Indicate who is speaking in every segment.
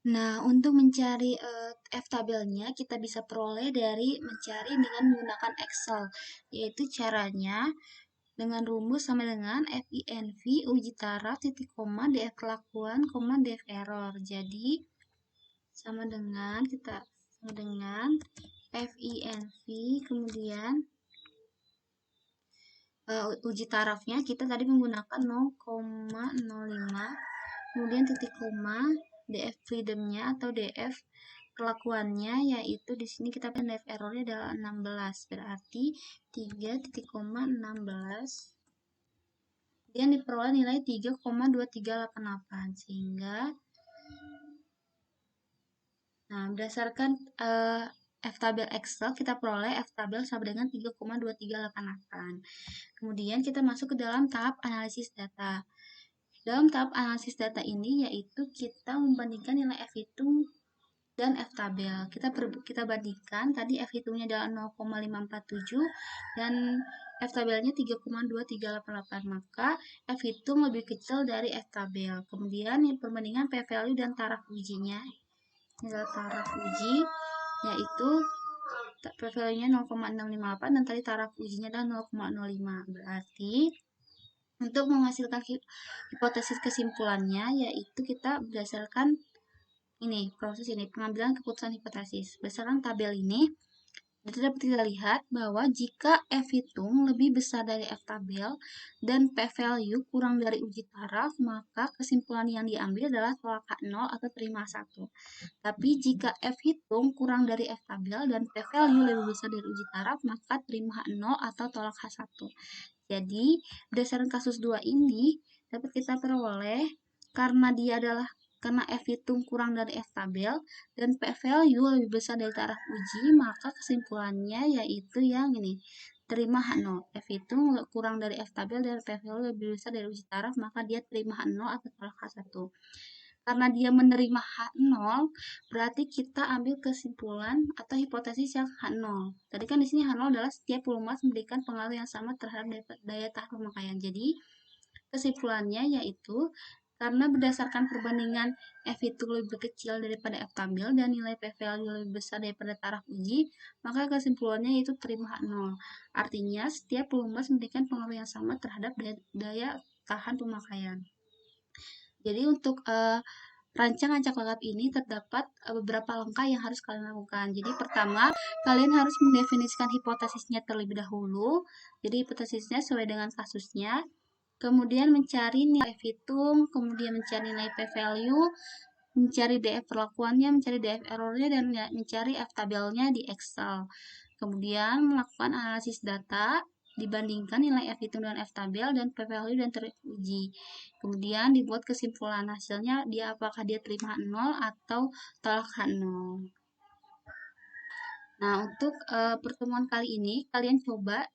Speaker 1: Nah, untuk mencari F-tabelnya kita bisa peroleh dari mencari dengan menggunakan Excel, yaitu caranya dengan rumus sama dengan FINV uji taraf titik koma DF kelakuan koma DF error. Jadi sama dengan FINV kemudian uji tarafnya kita tadi menggunakan 0,05 kemudian titik koma DF freedomnya atau DF kelakuannya, yaitu di sini kita punya DF errornya adalah 16, berarti 3,16 dan diperoleh nilai 3,2388 sehingga berdasarkan F-tabel Excel kita peroleh F-tabel sama dengan 3,2388. Kemudian kita masuk ke dalam tahap analisis data. Dalam tahap analisis data ini yaitu kita membandingkan nilai F hitung dan F-tabel. Kita bandingkan, tadi F hitungnya adalah 0,547 dan F-tabelnya 3,2388, maka F hitung lebih kecil dari F-tabel. Kemudian perbandingan P-value dan taraf ujinya. Ini adalah taraf uji, yaitu P-value-nya 0,658 dan tadi taraf ujinya adalah 0,05. Berarti untuk menghasilkan hipotesis kesimpulannya, yaitu kita berdasarkan proses ini, pengambilan keputusan hipotesis. Berdasarkan tabel ini, dapat kita lihat bahwa jika F hitung lebih besar dari F tabel dan P value kurang dari uji taraf, maka kesimpulan yang diambil adalah tolak H0 atau terima 1. Tapi jika F hitung kurang dari F tabel dan P value lebih besar dari uji taraf, maka terima H0 atau tolak H1. Jadi, berdasarkan kasus 2 ini, dapat kita peroleh karena F hitung kurang dari F tabel dan P value lebih besar dari taraf uji, maka kesimpulannya yaitu yang ini, terima H0. F hitung kurang dari F tabel dan P value lebih besar dari uji taraf, maka dia terima H0 atau tolak H1. Karena dia menerima H0, berarti kita ambil kesimpulan atau hipotesis yang H0. Tadi kan di sini H0 adalah setiap volume memberikan pengaruh yang sama terhadap daya tahan pemakaian. Jadi, kesimpulannya yaitu karena berdasarkan perbandingan F itu lebih kecil daripada F tabel dan nilai P value lebih besar daripada taraf uji, maka kesimpulannya yaitu terima H0. Artinya, setiap volume memberikan pengaruh yang sama terhadap daya tahan pemakaian. Jadi untuk rancang acak lengkap ini terdapat beberapa langkah yang harus kalian lakukan. Jadi pertama, kalian harus mendefinisikan hipotesisnya terlebih dahulu. Jadi hipotesisnya sesuai dengan kasusnya. Kemudian mencari nilai F hitung, kemudian mencari nilai P value, mencari DF perlakuannya, mencari DF errornya, dan mencari F tabelnya di Excel. Kemudian melakukan analisis data, dibandingkan nilai F hitung dengan F tabel dan P value dan teruji. Kemudian dibuat kesimpulan hasilnya apakah dia terima H0 atau tolak H0. Nah, untuk pertemuan kali ini kalian coba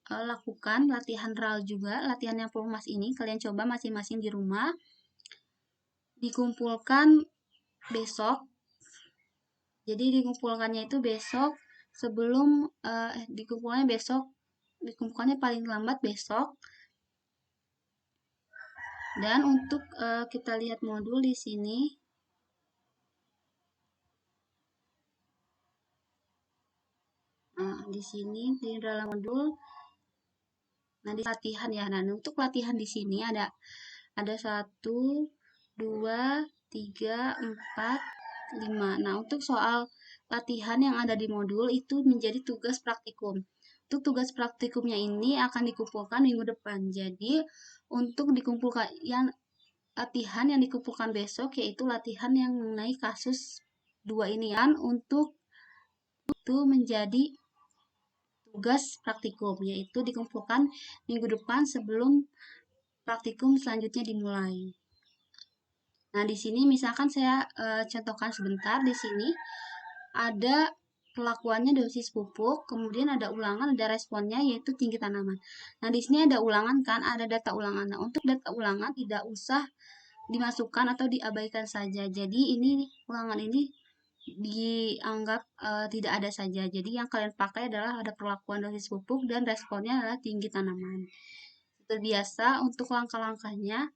Speaker 1: lakukan latihan RAL juga, latihan yang pelumas ini kalian coba masing-masing di rumah. Dikumpulkan besok. Jadi dikumpulkannya itu besok sebelum dikumpulkannya paling lambat besok. Dan untuk kita lihat modul di sini. Nah, di sini di dalam modul di latihan ya. Nah, untuk latihan di sini ada 1, 2, 3, 4, 5. Nah, untuk soal latihan yang ada di modul itu menjadi tugas praktikum. Untuk tugas praktikumnya ini akan dikumpulkan minggu depan. Jadi, untuk dikumpulkan latihan yang dikumpulkan besok yaitu latihan yang mengenai kasus 2 ini kan untuk itu menjadi tugas praktikum, yaitu dikumpulkan minggu depan sebelum praktikum selanjutnya dimulai. Nah, di sini misalkan saya contohkan sebentar. Di sini ada perlakuannya dosis pupuk, kemudian ada ulangan, ada responnya yaitu tinggi tanaman. Nah, di sini ada ulangan kan, ada data ulangan. Nah, untuk data ulangan tidak usah dimasukkan atau diabaikan saja. Jadi ini ulangan ini dianggap tidak ada saja. Jadi yang kalian pakai adalah ada perlakuan dosis pupuk dan responnya adalah tinggi tanaman. Seperti biasa untuk langkah-langkahnya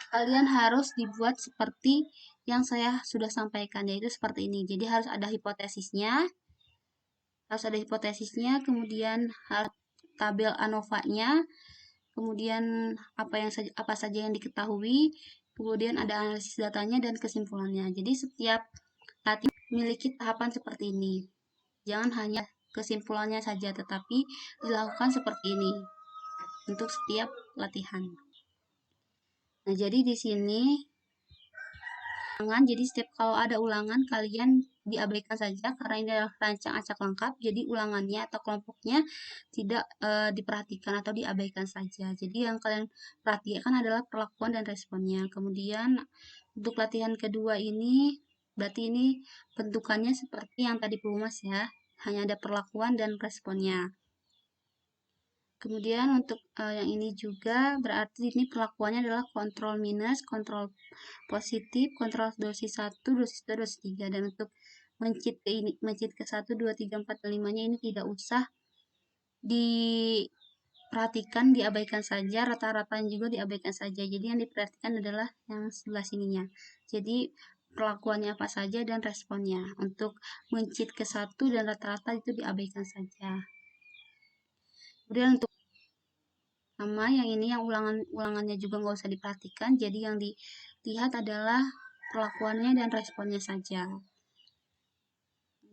Speaker 1: kalian harus dibuat seperti yang saya sudah sampaikan, yaitu seperti ini. Jadi harus ada hipotesisnya, kemudian tabel ANOVA-nya, kemudian apa saja yang diketahui, kemudian ada analisis datanya dan kesimpulannya. Jadi setiap latihan memiliki tahapan seperti ini. Jangan hanya kesimpulannya saja, tetapi dilakukan seperti ini untuk setiap latihan. Nah, jadi di sini jadi setiap kalau ada ulangan kalian diabaikan saja karena ini adalah rancang acak lengkap, jadi ulangannya atau kelompoknya tidak diperhatikan atau diabaikan saja. Jadi yang kalian perhatikan adalah perlakuan dan responnya. Kemudian untuk latihan kedua ini berarti ini bentukannya seperti yang tadi Mas ya, hanya ada perlakuan dan responnya. Kemudian untuk yang ini juga berarti ini perlakuannya adalah kontrol minus, kontrol positif, kontrol dosis 1, dosis 2, dosis 3. Dan untuk mencit ke 1, 2, 3, 4, 5-nya ini tidak usah diperhatikan, diabaikan saja, rata-ratanya juga diabaikan saja. Jadi yang diperhatikan adalah yang sebelah sininya. Jadi perlakuannya apa saja dan responnya. Untuk mencit ke 1 dan rata-rata itu diabaikan saja. Kemudian untuk sama yang ini yang ulangannya juga nggak usah diperhatikan, jadi yang dilihat adalah perlakuannya dan responnya saja.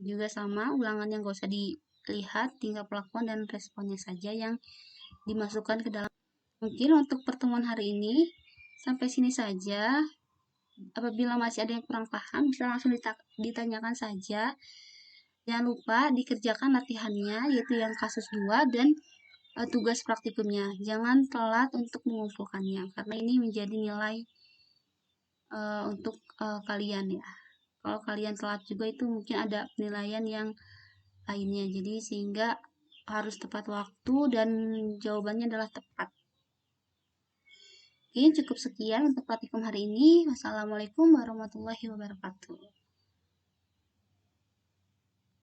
Speaker 1: Juga sama, ulangan yang nggak usah dilihat, tinggal perlakuan dan responnya saja yang dimasukkan ke dalam. Mungkin untuk pertemuan hari ini sampai sini saja. Apabila masih ada yang kurang paham, bisa langsung ditanyakan saja. Jangan lupa dikerjakan latihannya, yaitu yang kasus 2 dan tugas praktikumnya. Jangan telat untuk mengumpulkannya, karena ini menjadi nilai untuk kalian ya. Kalau kalian telat juga itu mungkin ada penilaian yang lainnya. Jadi sehingga harus tepat waktu dan jawabannya adalah tepat. Oke, cukup sekian untuk praktikum hari ini. Wassalamualaikum warahmatullahi wabarakatuh.